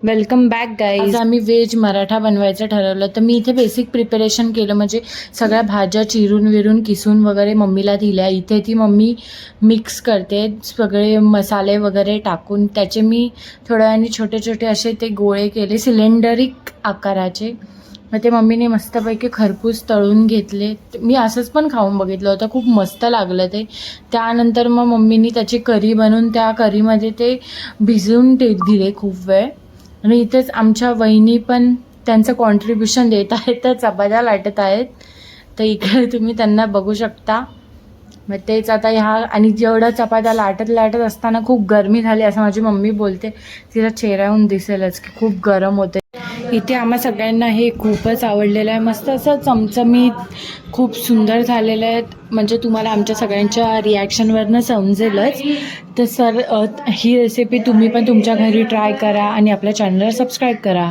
Welcome back guys. आज आम्ही veg Maratha बनवायचं ठरवलं. तर मी इथे बेसिक प्रिपरेशन केलं, म्हणजे सगळ्या भाज्या चिरून विरून किसून वगैरे मम्मीला दिल्या. इथे ती मम्मी मिक्स करते सगळे मसाले वगैरे टाकून. त्याचे मी थोड्या वेळाने छोटे छोटे असे ते गोळे केले सिलेंडरिक आकाराचे. मग ते मम्मीने मस्तपैकी खरपूस तळून घेतले. मी असंच पण खाऊन बघितलं होतं, खूप मस्त लागलं ते. त्यानंतर मग मम्मीने त्याची करी बनवून त्या करीमध्ये ते भिजवून दिले खूप वेळ. आणि इथेच आमच्या वहिनी पण त्यांचं कॉन्ट्रीब्युशन देत आहेत, त्या चपात्या लाटत आहेत. तर इकडे तुम्ही त्यांना बघू शकता. मग तेच आता ह्या आणि जेवढं चपात्या लाटत असताना खूप गरमी झाली असं माझी मम्मी बोलते. तिला चेहऱ्याहून दिसेलच की खूप गरम होते. इथे आम्हा सगळ्यांना हे खूपच आवडलेलं आहे. मस्त असं चमचमीत खूप सुंदर झालेलं आहे. म्हणजे तुम्हाला आमच्या सगळ्यांच्या रिॲक्शनवरनं समजेलच. तर ही रेसिपी तुम्ही पण तुमच्या घरी ट्राय करा आणि आपल्या चॅनलला सबस्क्राईब करा.